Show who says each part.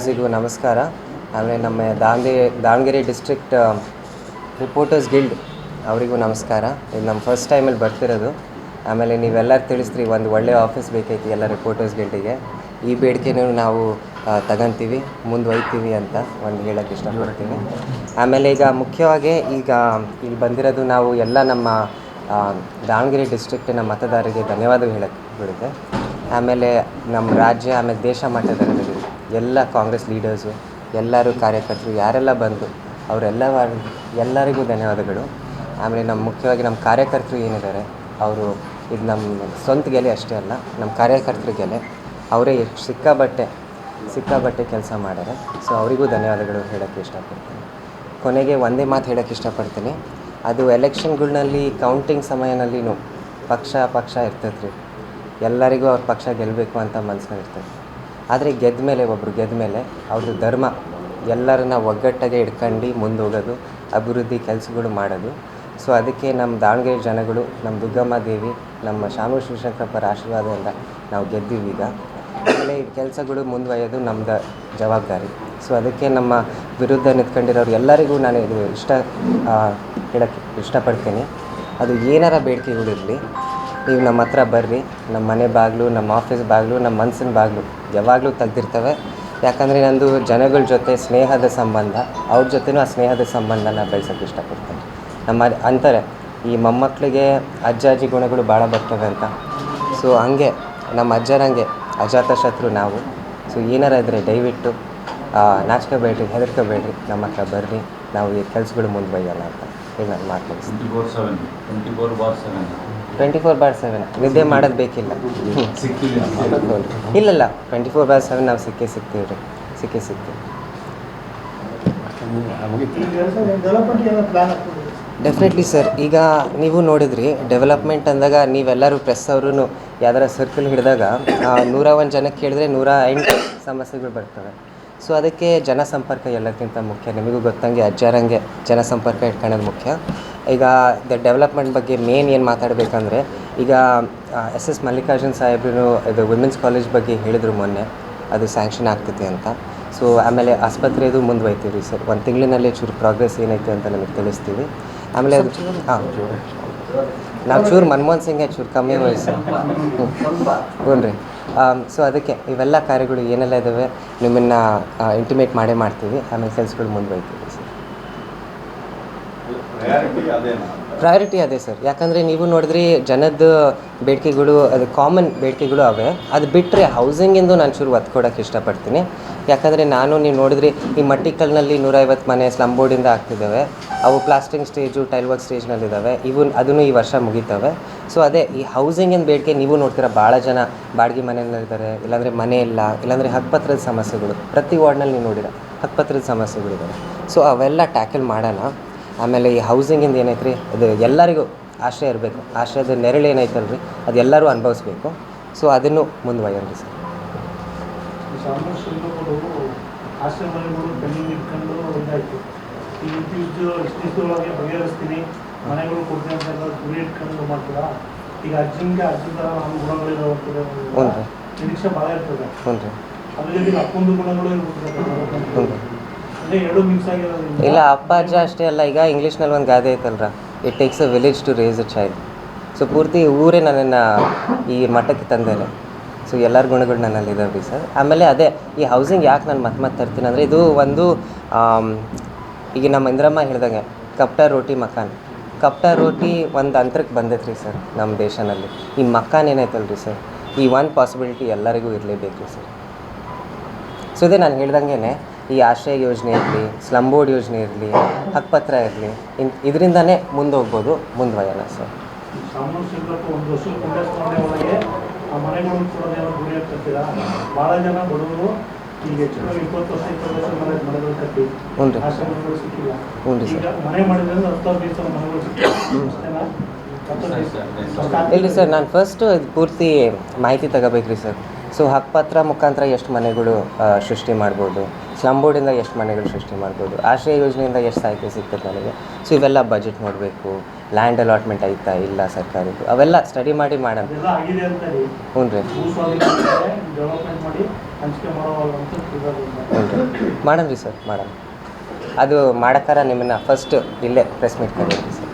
Speaker 1: ವ್ಯೂವರ್ಸಿಗೂ ನಮಸ್ಕಾರ. ಆಮೇಲೆ ನಮ್ಮ ದಾವಣಗೆರೆ ಡಿಸ್ಟ್ರಿಕ್ಟ್ ರಿಪೋರ್ಟರ್ಸ್ ಗಿಲ್ಡ್ ಅವರಿಗೂ ನಮಸ್ಕಾರ. ಇದು ನಮ್ಮ ಫಸ್ಟ್ ಟೈಮಲ್ಲಿ ಬರ್ತಿರೋದು. ಆಮೇಲೆ ನೀವೆಲ್ಲರೂ ತಿಳಿಸ್ರಿ, ಒಂದು ಒಳ್ಳೆಯ ಆಫೀಸ್ ಬೇಕೈತಿ ಎಲ್ಲ ರಿಪೋರ್ಟರ್ಸ್ ಗಿಲ್ಡಿಗೆ. ಈ ಬೇಡಿಕೆನೂ ನಾವು ತಗೊಂತೀವಿ, ಮುಂದುವೈತೀವಿ ಅಂತ ಒಂದು ಹೇಳೋಕ್ಕೆ ಇಷ್ಟಪಡ್ತೀನಿ. ಆಮೇಲೆ ಈಗ ಮುಖ್ಯವಾಗಿ ಇಲ್ಲಿ ಬಂದಿರೋದು ನಾವು ಎಲ್ಲ ನಮ್ಮ ದಾವಣಗೆರೆ ಡಿಸ್ಟ್ರಿಕ್ಟಿನ ಮತದಾರರಿಗೆ ಧನ್ಯವಾದ ಹೇಳಕ್ಕೆ ಬಿಡುತ್ತೆ. ಆಮೇಲೆ ನಮ್ಮ ರಾಜ್ಯ ಆಮೇಲೆ ದೇಶ ಮಟ್ಟದಲ್ಲಿ ಎಲ್ಲ ಕಾಂಗ್ರೆಸ್ ಲೀಡರ್ಸು, ಎಲ್ಲರೂ ಕಾರ್ಯಕರ್ತರು ಯಾರೆಲ್ಲ ಬಂದು ಎಲ್ಲರಿಗೂ ಧನ್ಯವಾದಗಳು. ಆಮೇಲೆ ಮುಖ್ಯವಾಗಿ ನಮ್ಮ ಕಾರ್ಯಕರ್ತರು ಏನಿದ್ದಾರೆ ಅವರು ಇದು ನಮ್ಮ ಸ್ವಂತ ಗೆಲೆ ಅಷ್ಟೇ ಅಲ್ಲ, ನಮ್ಮ ಕಾರ್ಯಕರ್ತರ ಗೆಲೆ. ಅವರೇ ಸಿಕ್ಕಾಬಟ್ಟೆ ಕೆಲಸ ಮಾಡ್ಯಾರೆ. ಸೊ ಅವರಿಗೂ ಧನ್ಯವಾದಗಳು ಹೇಳೋಕ್ಕೆ ಇಷ್ಟಪಡ್ತೀನಿ. ಕೊನೆಗೆ ಒಂದೇ ಮಾತು ಹೇಳೋಕ್ಕೆ ಇಷ್ಟಪಡ್ತೀನಿ. ಅದು ಎಲೆಕ್ಷನ್ಗಳ್ನಲ್ಲಿ ಕೌಂಟಿಂಗ್ ಸಮಯನಲ್ಲಿನೂ ಪಕ್ಷ ಇರ್ತೈತೆ ರೀ. ಎಲ್ಲರಿಗೂ ಅವ್ರ ಪಕ್ಷ ಗೆಲ್ಲಬೇಕು ಅಂತ ಮನಸ್ಸಿನಲ್ಲಿ ಇರ್ತೈತೆ. ಆದರೆ ಒಬ್ಬರು ಗೆದ್ದ ಮೇಲೆ ಅವ್ರದ್ದು ಧರ್ಮ ಎಲ್ಲರನ್ನ ಒಗ್ಗಟ್ಟಾಗೆ ಹಿಡ್ಕೊಂಡು ಮುಂದೆ ಹೋಗೋದು, ಅಭಿವೃದ್ಧಿ ಕೆಲಸಗಳು ಮಾಡೋದು. ಸೊ ಅದಕ್ಕೆ ನಮ್ಮ ದಾವಣಗೆರೆ ಜನಗಳು, ನಮ್ಮ ದುರ್ಗಮ್ಮ ದೇವಿ, ನಮ್ಮ ಶಾಮೂ ಶಿವಶಂಕರಪ್ಪರ ಆಶೀರ್ವಾದದಿಂದ ನಾವು ಗೆದ್ದೀವಿ. ಈಗ ಆಮೇಲೆ ಈ ಕೆಲಸಗಳು ಮುಂದುವರಿಯೋದು ನಮ್ಮದು ಜವಾಬ್ದಾರಿ. ಸೊ ಅದಕ್ಕೆ ನಮ್ಮ ವಿರುದ್ಧ ನಿಂತ್ಕೊಂಡಿರೋರು ಎಲ್ಲರಿಗೂ ನಾನು ಇದು ಹೇಳೋಕ್ಕೆ ಇಷ್ಟಪಡ್ತೀನಿ. ಅದು ಏನಾರ ಬೇಡಿಕೆಗಳಿರಲಿ, ನೀವು ನಮ್ಮ ಹತ್ರ ಬರ್ರಿ. ನಮ್ಮ ಮನೆ ಬಾಗಿಲು, ನಮ್ಮ ಆಫೀಸ್ ಬಾಗಿಲು, ನಮ್ಮ ಮನಸ್ಸಿನ ಬಾಗಿಲು ಯಾವಾಗಲೂ ತೆಗ್ದಿರ್ತವೆ. ಯಾಕಂದರೆ ನಂದು ಜನಗಳ ಜೊತೆ ಸ್ನೇಹದ ಸಂಬಂಧ, ಅವ್ರ ಜೊತೆನೂ ಆ ಸ್ನೇಹದ ಸಂಬಂಧನ ಬೆಳೆಸೋಕ್ಕೆ ಇಷ್ಟಪಡ್ತೀನಿ. ಅಂತಾರೆ ಈ ಮೊಮ್ಮಕ್ಕಳಿಗೆ ಅಜ್ಜಾಜಿ ಗುಣಗಳು ಭಾಳ ಬರ್ತವೆ ಅಂತ. ಸೊ ಹಂಗೆ ನಮ್ಮ ಅಜ್ಜರಂಗೆ ಅಜಾತ ಶತ್ರು ನಾವು. ಸೊ ಏನಾರ ಇದ್ದರೆ ದಯವಿಟ್ಟು ನಾಚ್ಕೋಬೇಡ್ರಿ, ಹೆದರ್ಕೋಬೇಡ್ರಿ, ನಮ್ಮ ಹತ್ರ ಬರ್ರಿ. ನಾವು ಈ ಕೆಲಸಗಳು ಮುಂದುವರಿಯಲ್ಲ ಅಂತ ಹೇಳಿ ನಾನು ಮಾತಾಡ್ತೀನಿ. 24/7 ನಿದ್ದೆ ಮಾಡೋದು ಬೇಕಿಲ್ಲ. ಇಲ್ಲ 24/7 ನಾವು ಸಿಗ್ತೀವಿ ರೀ. Definitely sir. ಈಗ ನೀವು ನೋಡಿದ್ರಿ ಡೆವಲಪ್ಮೆಂಟ್ ಅಂದಾಗ ನೀವೆಲ್ಲರೂ ಪ್ರೆಸ್ ಅವರು ಯಾವ್ದಾರ ಸರ್ಕಲ್ ಹಿಡಿದಾಗ 101 ಜನಕ್ಕೆ ಕೇಳಿದ್ರೆ 108 ಸಮಸ್ಯೆಗಳು ಬರ್ತವೆ. ಸೊ ಅದಕ್ಕೆ ಜನಸಂಪರ್ಕ ಎಲ್ಲಕ್ಕಿಂತ ಮುಖ್ಯ. ನಿಮಗೂ ಗೊತ್ತಂಗೆ ಅಜ್ಜಾರಂಗೆ ಜನಸಂಪರ್ಕ ಇಟ್ಕೊಳ್ಳೋದು ಮುಖ್ಯ. ಈಗ ಡೆವಲಪ್ಮೆಂಟ್ ಬಗ್ಗೆ ಮೇನ್ ಏನು ಮಾತಾಡಬೇಕಂದ್ರೆ, ಈಗ SS ಮಲ್ಲಿಕಾರ್ಜುನ್ ಸಾಹೇಬ್ರು ಇದು ವಿಮೆನ್ಸ್ ಕಾಲೇಜ್ ಬಗ್ಗೆ ಹೇಳಿದರು ಮೊನ್ನೆ, ಅದು ಸ್ಯಾಂಕ್ಷನ್ ಆಗ್ತೈತೆ ಅಂತ. ಸೊ ಆಮೇಲೆ ಆಸ್ಪತ್ರೆದು ಮುಂದುವೈತೀವಿ ರೀ ಸರ್. 1 ತಿಂಗಳಿನಲ್ಲೇ ಚೂರು ಪ್ರೋಗ್ರೆಸ್ ಏನೈತೆ ಅಂತ ನಮಗೆ ತಿಳಿಸ್ತೀವಿ. ಆಮೇಲೆ ಅದು ನಾವು ಚೂರು ಮನಮೋಹನ್ ಸಿಂಗ್ಗೆ ಚೂರು ಕಮ್ಮಿ ವಯಸ್ಸು. ಹ್ಞೂ ರೀ. ಸೊ ಅದಕ್ಕೆ ಇವೆಲ್ಲ ಕಾರ್ಯಗಳು ಏನೆಲ್ಲ ಇದ್ದಾವೆ ನಿಮ್ಮನ್ನು ಇಂಟಿಮೇಟ್ ಮಾಡ್ತೀವಿ. ಆಮೇಲೆ ಕೆಲಸಗಳು ಮುಂದುವೈತೀವಿ ಸರ್. ಪ್ರಯಾರಿಟಿ ಅದೇ ಸರ್. ಯಾಕಂದರೆ ನೀವು ನೋಡಿದ್ರಿ ಜನದ ಬೇಡಿಕೆಗಳು, ಅದು ಕಾಮನ್ ಬೇಡಿಕೆಗಳು ಅವೆ. ಅದು ಬಿಟ್ಟರೆ ಹೌಸಿಂಗಿಂದು ನಾನು ಚೂರು ಒತ್ತು ಕೊಡೋಕ್ಕೆ ಇಷ್ಟಪಡ್ತೀನಿ. ಯಾಕಂದರೆ ನೀವು ನೋಡಿದ್ರಿ ಈ ಮಟ್ಟಿಕಲ್ನಲ್ಲಿ 150 ಮನೆ ಸ್ಲಮ್ ಬೋರ್ಡಿಂದ ಆಗ್ತಿದ್ದಾವೆ. ಅವು ಪ್ಲಾಸ್ಟಿಂಗ್ ಸ್ಟೇಜು, ಟೈಲ್ ವರ್ಕ್ ಸ್ಟೇಜ್ನಲ್ಲಿದ್ದಾವೆ. ಅದನ್ನು ಈ ವರ್ಷ ಮುಗಿತವೆ. ಸೊ ಅದೇ ಈ ಹೌಸಿಂಗಿನ ಬೇಡಿಕೆ ನೀವು ನೋಡ್ತೀರಾ, ಭಾಳ ಜನ ಬಾಡಿಗೆ ಮನೆಯಲ್ಲಿದ್ದಾರೆ, ಇಲ್ಲಾಂದರೆ ಮನೆ ಇಲ್ಲ, ಇಲ್ಲಾಂದರೆ ಹಕ್ಕುಪತ್ರದ ಸಮಸ್ಯೆಗಳು. ಪ್ರತಿ ವಾರ್ಡ್ನಲ್ಲಿ ನೀವು ನೋಡಿರ ಹಕ್ಕುಪತ್ರದ ಸಮಸ್ಯೆಗಳಿದ್ದಾವೆ. ಸೊ ಅವೆಲ್ಲ ಟ್ಯಾಕಲ್ ಮಾಡೋಣ. ಆಮೇಲೆ ಈ ಹೌಸಿಂಗಿಂದ ಏನೈತೆ ರೀ, ಅದು ಎಲ್ಲರಿಗೂ ಆಶ್ರಯ ಇರಬೇಕು. ಆಶ್ರಯದ ನೆರಳು ಏನೈತಲ್ಲ ರೀ, ಅದು ಎಲ್ಲರೂ ಅನುಭವಿಸ್ಬೇಕು. ಸೊ ಅದನ್ನು ಮುಂದುವರಿಯೋಣ ಸರ್.
Speaker 2: ಮನೆಗಳು ಕೊಡ್ತೀನಿ ಅಂತ ಗುರಿ ಇಟ್ಕೊಂಡು ಮಾಡ್ತೀರಾ? ಈಗ ಅಜ್ಜಿಂಗೆ ಅಜ್ಜಿ ಥರ ನಮ್ಮ ಗುಣಗಳಿರೋ ನಿರೀಕ್ಷೆ ಭಾಳ ಇರ್ತದೆ. ಅದರಲ್ಲಿ ಅಪ್ಪಂದು ಗುಣಗಳು ಇರ್ಬೋದು. ಅದೇ ಎರಡು ಮಿಕ್ಸ್ ಆಗಿರೋದು.
Speaker 1: ಇಲ್ಲ, ಅಪ್ಪ ಅಜ್ಜ ಅಷ್ಟೇ ಅಲ್ಲ. ಈಗ ಇಂಗ್ಲೀಷ್ನಲ್ಲಿ ಒಂದು ಗಾದೆ ಐತಲ್ರ, it takes a village to raise a child. So ಪೂರ್ತಿ ಊರೇ ನನ್ನನ್ನು ಈ ಮಟ್ಟಕ್ಕೆ ತಂದೇನೆ. ಸೊ ಎಲ್ಲರ ಗುಣಗಳು ನನ್ನಲ್ಲಿ ಇದಾವೆ ರೀ ಸರ್. ಆಮೇಲೆ ಅದೇ ಈ ಹೌಸಿಂಗ್ ಯಾಕೆ ನಾನು ಮತ್ತೆ ತರ್ತೀನಿ ಅಂದರೆ, ಇದು ಒಂದು ಈಗ ನಮ್ಮ ಇಂದ್ರಮ್ಮ ಹೇಳ್ದಂಗೆ ಕಪ್ಟ ರೋಟಿ ಮಕಾನ್. ಕಪ್ಟ ರೋಟಿ ಒಂದು ಅಂತರಕ್ಕೆ ಬಂದೈತೆ ರೀ ಸರ್ ನಮ್ಮ ದೇಶನಲ್ಲಿ. ಈ ಮಕಾನ್ ಏನೈತಲ್ಲ ರೀ ಸರ್, ಈ ಒಂದು ಪಾಸಿಬಿಲಿಟಿ ಎಲ್ಲರಿಗೂ ಇರಲೇಬೇಕು ರೀ ಸರ್. ಸೊ ಇದೇ ನಾನು ಹೇಳ್ದಂಗೆ ಈ ಆಶ್ರಯ ಯೋಜನೆ ಇರಲಿ, ಸ್ಲಮ್ ಬೋರ್ಡ್ ಯೋಜನೆ ಇರಲಿ, ಹಕ್ಕುಪತ್ರ ಇರಲಿ, ಇದರಿಂದನೇ ಮುಂದೆ ಹೋಗ್ಬೋದು, ಮುಂದುವರಿಯೋಣ ಸರ್.
Speaker 2: ಒಂದು ವರ್ಷ ಆ ಮನೆಗಳು ಕೊಡೋದೇನೋ ಗುರಿ ಆಗ್ತಿರ್ತೀರಾ? ಭಾಳ ಜನ ಬಡವರು ಈಗ ಹೆಚ್ಚು 20 ವರ್ಷ ಮನೆಗಳು ಕಟ್ಟಿ ಆಶ್ರಮಗಳು ಸಿಕ್ಕಿಲ್ಲ. ಈಗ ಮನೆ ಮಾಡಿದ್ರೆ 10-20 ಮನೆಗಳು ಸಿಕ್ಕಿಲ್ಲ.
Speaker 1: ಇಲ್ಲ ಸರ್, ನಾನು ಫಸ್ಟ್ ಇದು ಪೂರ್ತಿ ಮಾಹಿತಿ ತಗೋಬೇಕ್ರಿ ಸರ್. ಸೊ ಹಕ್ಕುಪತ್ರ ಮುಖಾಂತರ ಎಷ್ಟು ಮನೆಗಳು ಸೃಷ್ಟಿ ಮಾಡ್ಬೋದು, ಸ್ಲಮ್ ಬೋರ್ಡಿಂದ ಎಷ್ಟು ಮನೆಗಳು ಸೃಷ್ಟಿ ಮಾಡ್ಬೋದು, ಆಶ್ರಯ ಯೋಜನೆಯಿಂದ ಎಷ್ಟು ಸಾಹಿತ್ಯ ಸಿಗ್ತದೆ ನನಗೆ. ಸೊ ಇವೆಲ್ಲ ಬಜೆಟ್ ನೋಡಬೇಕು, ಲ್ಯಾಂಡ್ ಅಲಾಟ್ಮೆಂಟ್ ಆಯ್ತಾ ಇಲ್ಲ ಸರ್ಕಾರದ್ದು, ಅವೆಲ್ಲ ಸ್ಟಡಿ ಮಾಡಿ ಮಾಡೋಣ. ಹ್ಞೂ ರೀ.
Speaker 2: ಹಂಚಿಕೆ ಮಾಡೋವಂಥ
Speaker 1: ಹ್ಞೂ ರೀ ಮಾಡೋಣ ರೀ ಸರ್ ಮಾಡೋಣ. ಅದು ಮಾಡೋಕ್ಕಾರ ನಿಮ್ಮನ್ನು ಫಸ್ಟ್ ಇಲ್ಲೇ ಪ್ರೆಸ್ ಮೀಟ್ ಕರೀತೀವಿ ಸರ್.